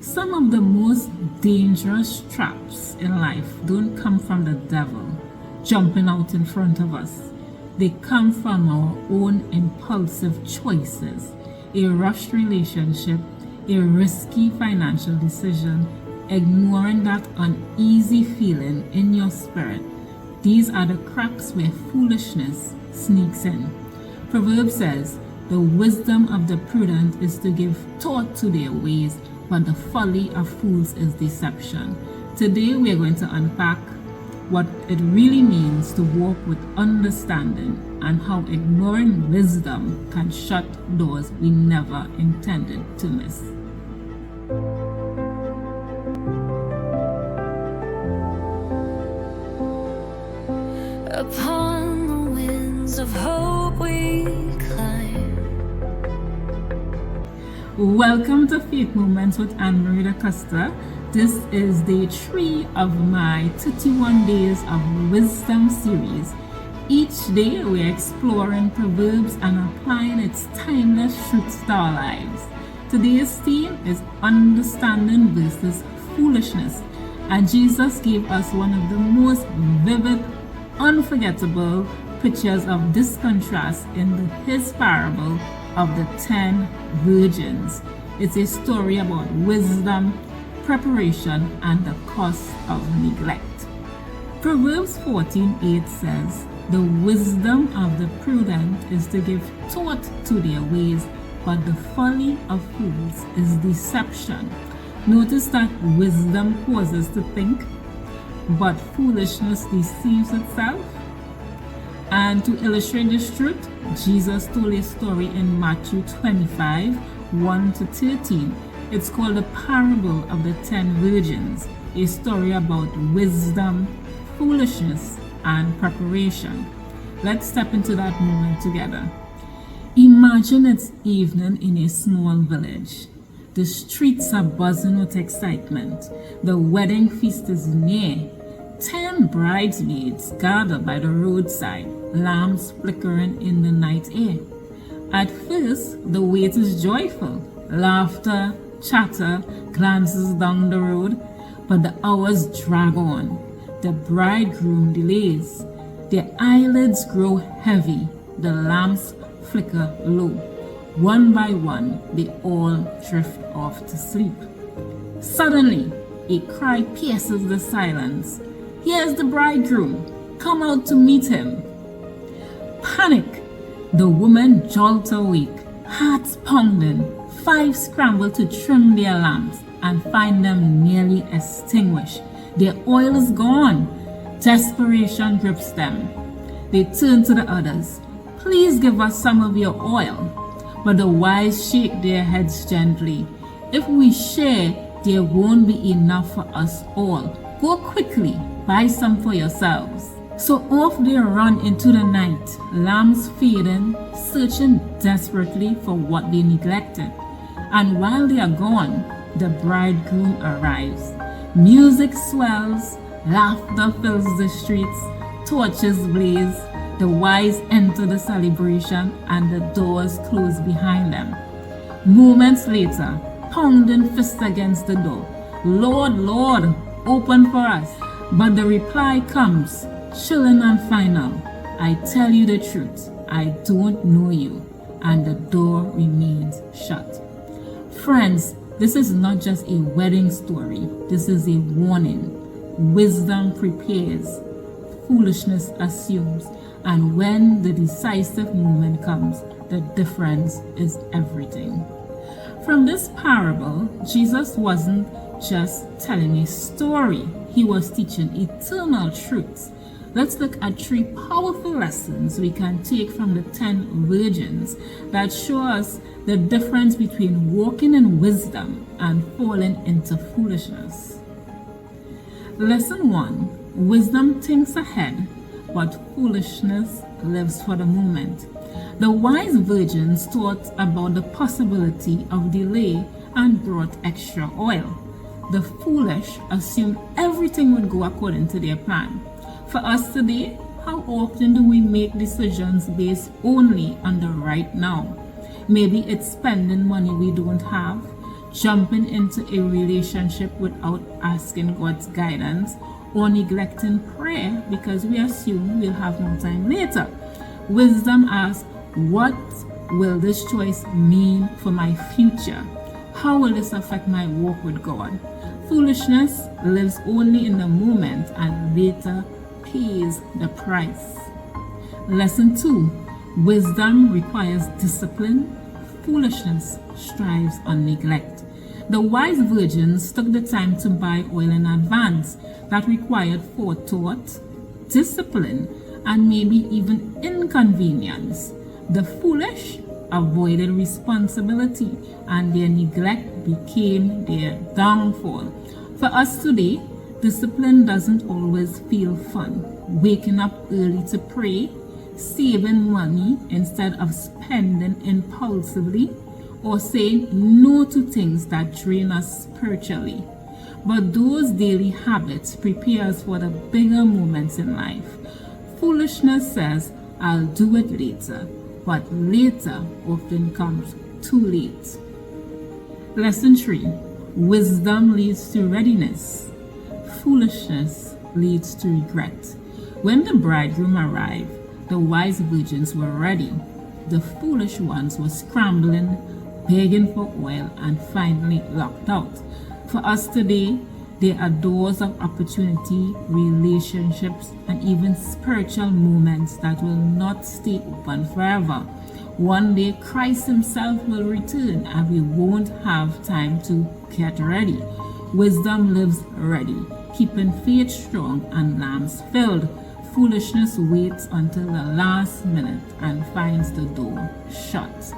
Some of the most dangerous traps in life don't come from the devil jumping out in front of us. They come from our own impulsive choices, a rushed relationship, a risky financial decision, ignoring that uneasy feeling in your spirit. These are the cracks where foolishness sneaks in. Proverbs says, "The wisdom of the prudent is to give thought to their ways, but the folly of fools is deception." Today we are going to unpack what it really means to walk with understanding and how ignoring wisdom can shut doors we never intended to miss. Upon the winds of hope we climb. Welcome to Faith Moments with Marie Da Costa. This is day 3 of my 31 Days of Wisdom series. Each day we're exploring Proverbs and applying its timeless truths to our lives. Today's theme is understanding versus foolishness, and Jesus gave us one of the most vivid, unforgettable pictures of this contrast in his parable of the 10 virgins. It's a story about wisdom, preparation, and the cost of neglect. Proverbs 14:8 says, "The wisdom of the prudent is to give thought to their ways, but the folly of fools is deception." Notice that wisdom pauses to think, but foolishness deceives itself. And to illustrate this truth, Jesus told a story in Matthew 25, 1-13. It's called the parable of the 10 virgins, a story about wisdom, foolishness, and preparation. Let's step into that moment together. Imagine it's evening in a small village. The streets are buzzing with excitement. The wedding feast is near. 10 bridesmaids gather by the roadside, lamps flickering in the night air. At first, the wait is joyful. Laughter, chatter, glances down the road, but the hours drag on. The bridegroom delays. Their eyelids grow heavy. The lamps flicker low. One by one, they all drift off to sleep. Suddenly, a cry pierces the silence. "Here's the bridegroom. Come out to meet him." Panic. The women jolt awake, hearts pounding. 5 scramble to trim their lamps and find them nearly extinguished. Their oil is gone. Desperation grips them. They turn to the others. "Please give us some of your oil." But the wise shake their heads gently. "If we share, there won't be enough for us all. Go quickly, buy some for yourselves." So off they run into the night, lamps fading, searching desperately for what they neglected. And while they are gone, the bridegroom arrives. Music swells, laughter fills the streets, torches blaze. The wise enter the celebration and the doors close behind them. Moments later, pounding fists against the door. "Lord, Lord, open for us." But the reply comes, chilling and final. "I tell you the truth, I don't know you." And the door remains shut. Friends, this is not just a wedding story. This is a warning. Wisdom prepares, foolishness assumes, and when the decisive moment comes, the difference is everything. From this parable, Jesus wasn't just telling a story. He was teaching eternal truths. Let's look at 3 powerful lessons we can take from the 10 virgins that show us the difference between walking in wisdom and falling into foolishness. Lesson 1. Wisdom thinks ahead, but foolishness lives for the moment. The wise virgins thought about the possibility of delay and brought extra oil. The foolish assumed everything would go according to their plan. For us today, how often do we make decisions based only on the right now? Maybe it's spending money we don't have, jumping into a relationship without asking God's guidance, or neglecting prayer because we assume we'll have more time later. Wisdom asks, what will this choice mean for my future? How will this affect my walk with God? Foolishness lives only in the moment and later pays the price. Lesson 2. Wisdom requires discipline. Foolishness strives on neglect. The wise virgins took the time to buy oil in advance. That required forethought, discipline, and maybe even inconvenience. The foolish avoided responsibility, and their neglect became their downfall. For us today, discipline doesn't always feel fun. Waking up early to pray, saving money instead of spending impulsively, or saying no to things that drain us spiritually. But those daily habits prepare us for the bigger moments in life. Foolishness says, I'll do it later, but later often comes too late. Lesson 3. Wisdom leads to readiness. Foolishness leads to regret. When the bridegroom arrived, the wise virgins were ready. The foolish ones were scrambling, begging for oil, and finally locked out. For us today, there are doors of opportunity, relationships, and even spiritual moments that will not stay open forever. One day, Christ himself will return and we won't have time to get ready. Wisdom lives ready, keeping faith strong and lamps filled. Foolishness waits until the last minute and finds the door shut.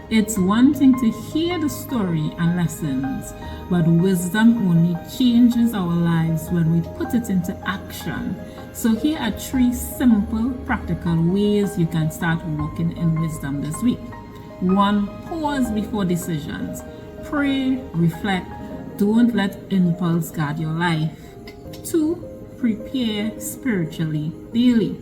It's one thing to hear the story and lessons, but wisdom only changes our lives when we put it into action. So here are 3 simple, practical ways you can start walking in wisdom this week. 1. Pause before decisions. Pray, reflect, don't let impulse guide your life. 2. Prepare spiritually daily.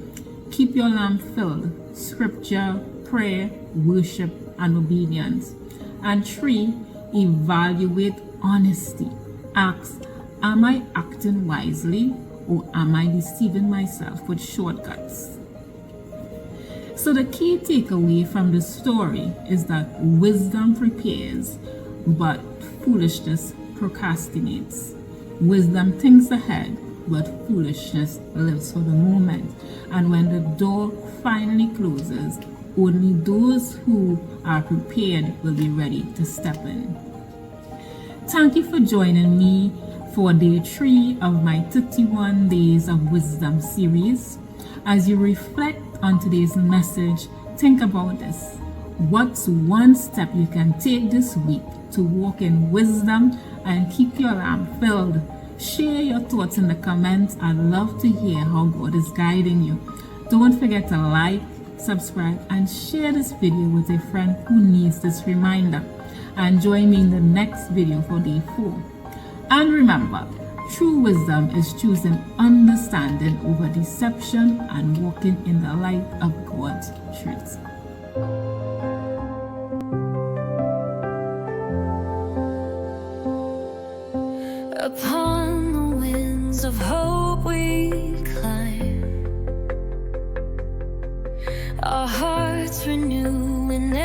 Keep your lamp filled. Scripture, prayer, worship, and obedience. And 3. Evaluate honesty. Ask, am I acting wisely, or am I deceiving myself with shortcuts? So the key takeaway from the story is that wisdom prepares, but foolishness procrastinates. Wisdom thinks ahead, but foolishness lives for the moment. And when the door finally closes, only those who are prepared will be ready to step in. Thank you for joining me for day 3 of my 31 Days of Wisdom series. As you reflect on today's message, think about this. What's one step you can take this week to walk in wisdom and keep your lamp filled? Share your thoughts in the comments. I'd love to hear how God is guiding you. Don't forget to like, subscribe, and share this video with a friend who needs this reminder. And join me in the next video for day 4. And remember, true wisdom is choosing understanding over deception and walking in the light of God's truth. Upon the winds of hope we climb, our hearts renew in